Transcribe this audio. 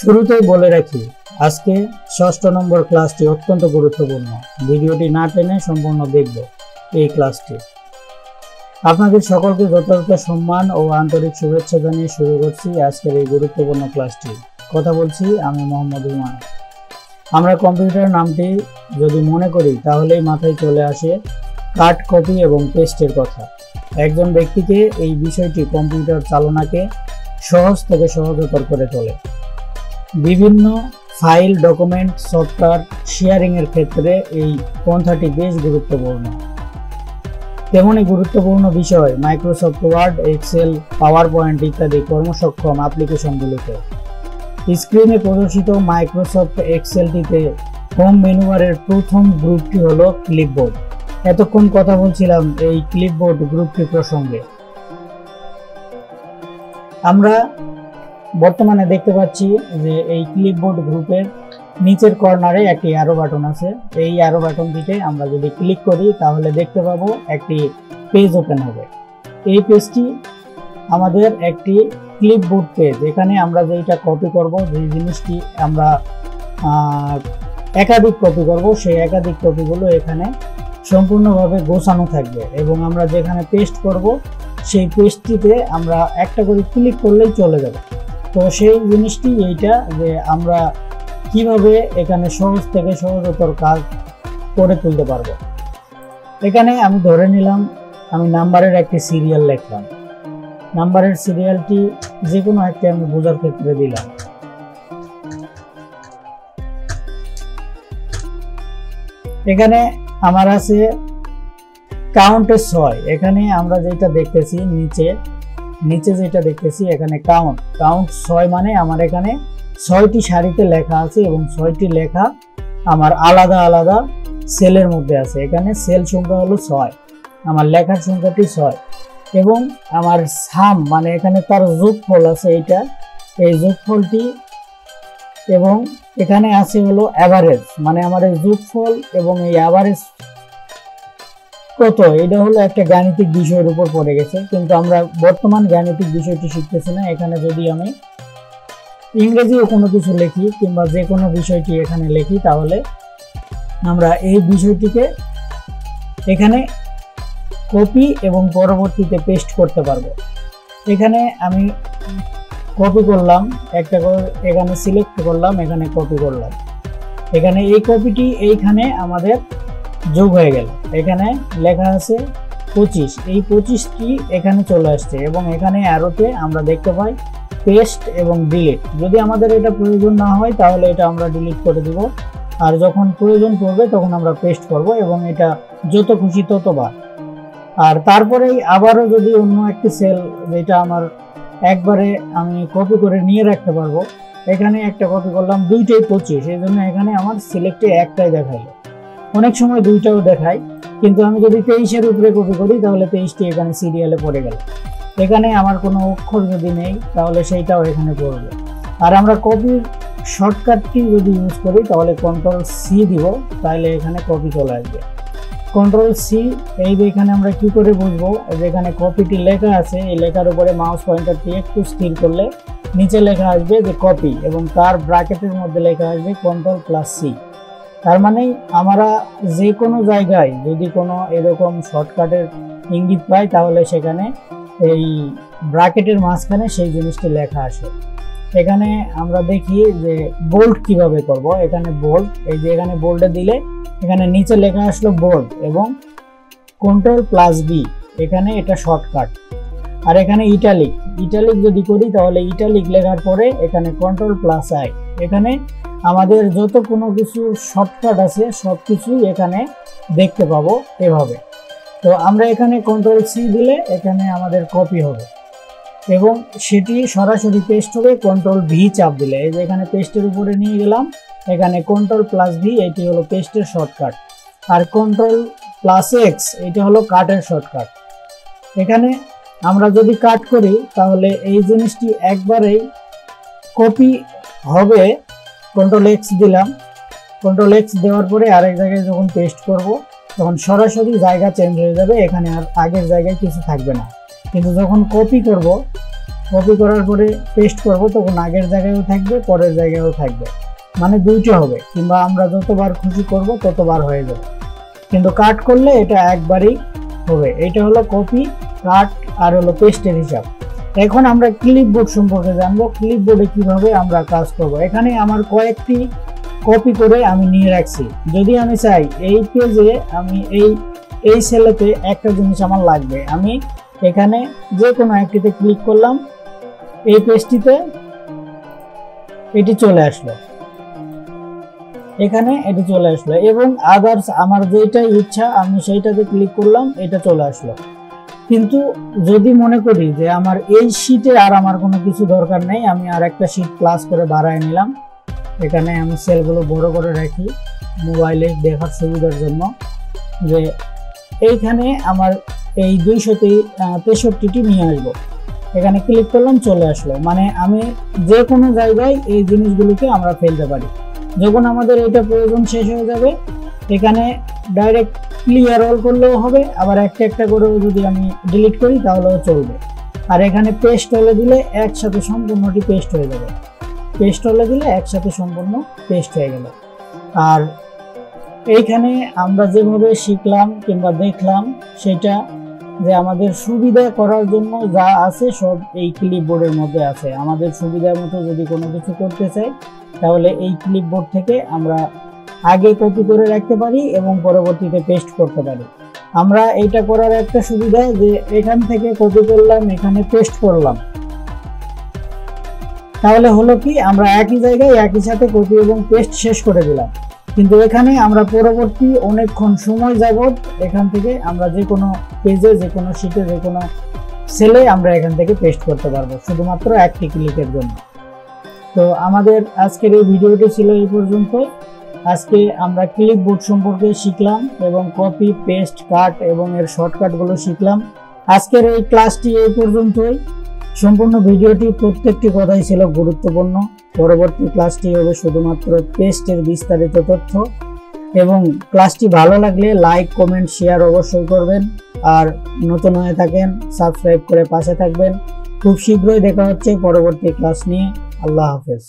শুরুতেই বলে রাখি, আজকে ষষ্ঠ নম্বর ক্লাসটি অত্যন্ত গুরুত্বপূর্ণ। ভিডিওটি না টেনে সম্পূর্ণ দেখব এই ক্লাসটি। আপনাদের সকলকে যথাযথ সম্মান ও আন্তরিক শুভেচ্ছা জানিয়ে শুরু করছি আজকের এই গুরুত্বপূর্ণ ক্লাসটি। কথা বলছি আমি মোহাম্মদ ইমান। আমরা কম্পিউটার নামটি যদি মনে করি তাহলেই মাথায় চলে আসে কাট, কপি এবং পেস্টের কথা। একজন ব্যক্তিকে এই বিষয়টি কম্পিউটার চালনাকে সহজ থেকে সহজতর করে তোলে। বিভিন্ন ফাইল, ডকুমেন্ট, সফটওয়্যার শেয়ারিং এর ক্ষেত্রে এই পন্থাটি বেশ গুরুত্বপূর্ণ। তেমনই গুরুত্বপূর্ণ বিষয় Microsoft Word, Excel, PowerPoint ইত্যাদি কর্মসক্ষম অ্যাপ্লিকেশনগুলোতে। স্ক্রিনে প্রদর্শিত মাইক্রোসফট এক্সেলটিতে হোম মেনুবারের প্রথম গ্রুপটি হলো ক্লিপবোর্ড। এতক্ষণ কথা বলছিলাম এই ক্লিপবোর্ড গ্রুপটি প্রসঙ্গে। আমরা বর্তমানে দেখতে পাচ্ছি যে এই ক্লিপবোর্ড গ্রুপের নিচের কর্নারে একটি অ্যারো বাটন আছে। এই অ্যারো বাটনটিতে আমরা যদি ক্লিক করি তাহলে দেখতে পাবো একটি পেজ ওপেন হবে। এই পেজটি আমাদের একটি ক্লিপবোর্ড পেজ। এখানে আমরা যেটা কপি করব, যে জিনিসটি আমরা একাধিক কপি করব, সেই একাধিক কপিগুলো এখানে সম্পূর্ণভাবে গোছানো থাকবে এবং আমরা যেখানে পেস্ট করব সেই পেজটিতে আমরা একটা করে ক্লিক করলেই চলে যাবে। তো সেই জিনিসটি এইটা যে আমরা কিভাবে এখানে সহজ থেকে সহজতর কাজ করে তুলতে পারবো। এখানে আমি ধরে নিলাম আমি নাম্বারের একটি সিরিয়াল লিখলাম। নাম্বারের সিরিয়ালটি যে কোনো একটি আমি বোঝার ক্ষেত্রে দিলাম। এখানে আমার আছে কাউন্টে 6। এখানে আমরা যেটা দেখতেছি নিচে যেটা দেখতেছি এখানে কাউন্ট 6 মানে আমার এখানে 6টি সারিতে লেখা আছে এবং 6টি লেখা আমার আলাদা আলাদা সেলের মধ্যে আছে। এখানে সেল সংখ্যা হলো 6, আমার লেখার সংখ্যাটি 6 এবং আমার সাম মানে এখানে তার যোগফল আছে এইটা, এই যোগফলটি এবং এখানে আছে হলো অ্যাভারেজ মানে আমার এই যোগফল এবং এই অ্যাভারেজ কত, এটা হলো একটা গাণিতিক বিষয়ের উপর পড়ে গেছে, কিন্তু আমরা বর্তমান গাণিতিক বিষয়টি শিখতেছি না। এখানে যদি আমি ইংরেজিও কোনো কিছু লিখি কিংবা যে কোনো বিষয়টি এখানে লিখি তাহলে আমরা এই বিষয়টিকে এখানে কপি এবং পরবর্তীতে পেস্ট করতে পারবো। এখানে আমি কপি করলাম, একটা করে এখানে সিলেক্ট করলাম, এখানে কপি করলাম। এখানে এই কপিটি এইখানে আমাদের যোগ হয়ে গেল। এখানে লেখা আছে 25, এই 25টি এখানে চলে আসছে এবং এখানে অ্যারোতে আমরা দেখতে পাই পেস্ট এবং ডিলিট। যদি আমাদের এটা প্রয়োজন না হয় তাহলে এটা আমরা ডিলিট করে দিব, আর যখন প্রয়োজন পড়বে তখন আমরা পেস্ট করব এবং এটা যত খুশি ততবার। আর তারপরেই আবারও যদি অন্য একটি সেল যেটা আমার একবারে আমি কপি করে নিয়ে রাখতে পারবো, এখানে একটা কপি করলাম, দুইটাই 25, এই জন্য এখানে আমার সিলেক্টে একটাই দেখাইলো। অনেক সময় দুইটাও দেখায়, কিন্তু আমি যদি 23-এর উপরে কপি করি তাহলে 23টি এখানে সিরিয়ালে পড়ে গেল। এখানে আমার কোনো অক্ষর যদি নেই তাহলে সেইটাও এখানে পড়বে। আর আমরা কপির শর্টকাটটি যদি ইউজ করি তাহলে Ctrl+C দিব, তাহলে এখানে কপি চলে আসবে। Ctrl+C, এই যে এখানে আমরা কি করে বুঝবো, যেখানে কপিটি লেখা আছে এই লেখার উপরে মাউস পয়েন্টারটি একটু স্থির করলে নিচে লেখা আসবে যে কপি এবং তার ব্র্যাকেটের মধ্যে লেখা আসবে Ctrl+C। তার মানে আমরা যে কোনো জায়গায় যদি কোনো এরকম শর্টকাটের ইঙ্গিত পাই তাহলে সেখানে এই ব্র্যাকেটের মাঝখানে সেই জিনিসটি লেখা আসে। এখানে আমরা দেখি যে বোল্ড কিভাবে করব। এখানে বোল্ড, এই যে এখানে বোল্ডে দিলে এখানে নিচে লেখা আসলো বোল্ড এবং Ctrl+B, এখানে এটা শর্টকাট। আর এখানে ইটালিক যদি করি তাহলে ইটালিক লেখার পরে এখানে Ctrl+I, এখানে আমাদের যত কোনো কিছু শর্টকাট আছে সবকিছুই এখানে দেখতে পাবো এভাবে। তো আমরা এখানে Ctrl+C দিলে এখানে আমাদের কপি হবে এবং সেটি সরাসরি পেস্ট হবে Ctrl+V চাপ দিলে। এই যে এখানে পেস্টের উপরে নিয়ে গেলাম, এখানে Ctrl+V, এটি হলো পেস্টের শর্টকাট, আর Ctrl+X এটা হলো কাটের শর্টকাট। এখানে আমরা যদি কাট করি তাহলে এই জিনিসটি একবারেই কপি হবে। Ctrl+X দিলাম, Ctrl+X দেওয়ার পরে আরেক জায়গায় যখন পেস্ট করব তখন সরাসরি জায়গা চেঞ্জ হয়ে যাবে, এখানে আর আগের জায়গায় কিছু থাকবে না। কিন্তু যখন কপি করব কপি করার পরে পেস্ট করব তখন আগের জায়গায়ও থাকবে, পরের জায়গায়ও থাকবে, মানে দুইটা হবে, কিংবা আমরা যতবার খুশি করব ততবার হয়ে যাবে। কিন্তু কাট করলে এটা একবারই হবে। এটা হলো কপি, কাট আর হলো পেস্টের হিসাব। এখন আমরা ক্লিপবোর্ড সম্পর্কে জানবো, ক্লিপবোর্ডে কিভাবে আমরা কাজ করব। এখানে আমার কয়েকটি কপি করে আমি নিয়ে রাখছি। যদি আমি চাই এই পেজে আমি এই সেলেতে একটা জিনিস আমার লাগবে, আমি এখানে যে কোনো একটিতে ক্লিক করলাম, এই পেজটিতে এটি চলে আসলো, এখানে এটি চলে আসলো, এবং আদার্স আমার যেটা ইচ্ছা আমি সেইটাতে ক্লিক করলাম, এটা চলে আসলো। কিন্তু যদি মনে করি যে আমার এই শীটে আর আমার কোনো কিছু দরকার নেই, আমি আর একটা শীট প্লাস করে বাড়ায় নিলাম। এখানে আমি সেলগুলো বড় করে রাখি মোবাইলে দেখার সুবিধার জন্য, যে এইখানে আমার এই 263টি নিয়ে আসবো। এখানে ক্লিক করলাম, চলে আসলো। মানে আমি যে কোনো জায়গায় এই জিনিসগুলোকে আমরা ফেলতে পারি। যখন আমাদের এটা প্রয়োজন শেষ হয়ে যাবে, এখানে ডাইরেক্ট ক্লিয়ার অল করলেও হবে, আবার একটা একটা করেও যদি আমি ডিলিট করি তাহলেও চলবে। আর এখানে পেস্ট হলে দিলে একসাথে সম্পূর্ণটি পেস্ট হয়ে যাবে, পেস্ট হলে দিলে একসাথে সম্পূর্ণ পেস্ট হয়ে গেল। আর এইখানে আমরা যেভাবে শিখলাম কিংবা দেখলাম, সেটা যে আমাদের সুবিধা করার জন্য যা আছে সব এই ক্লিপবোর্ডের মধ্যে আছে। আমাদের সুবিধার মতো যদি কোনো কিছু করতে চাই তাহলে এই ক্লিপবোর্ড থেকে আমরা আগে কপি করে রাখতে পারি এবং পরবর্তীতে পেস্ট করতে পারি। আমরা এটা করার একটা সুবিধা যে এখান থেকে কপি করলাম, এখানে পেস্ট করলাম, তাহলে হলো কি আমরা একই জায়গায় একই সাথে কপি এবং পেস্ট শেষ করে দিলাম। কিন্তু এখানে আমরা পরবর্তী অনেকক্ষণ সময় যাবত এখান থেকে আমরা যে কোনো পেজে, যে কোনো শীটে, যে কোনো সেলে আমরা এখান থেকে পেস্ট করতে পারবো শুধুমাত্র একটি ক্লিকের জন্য। তো আমাদের আজকের এই ভিডিওটি ছিল এই পর্যন্ত। আজকে আমরা ক্লিপবোর্ড সম্পর্কে শিখলাম এবং কপি, পেস্ট, কাট এবং এর শর্টকাটগুলো শিখলাম। আজকের এই ক্লাসটি এই পর্যন্তই। সম্পূর্ণ ভিডিওটি প্রত্যেকটি কথাই ছিল গুরুত্বপূর্ণ। পরবর্তী ক্লাসটি হবে শুধুমাত্র পেস্টের বিস্তারিত তথ্য। এবং ক্লাসটি ভালো লাগলে লাইক, কমেন্ট, শেয়ার অবশ্যই করবেন। আর নতুন হয়ে থাকেন সাবস্ক্রাইব করে পাশে থাকবেন। খুব শীঘ্রই দেখা হচ্ছে পরবর্তী ক্লাস নিয়ে। আল্লাহ হাফেজ।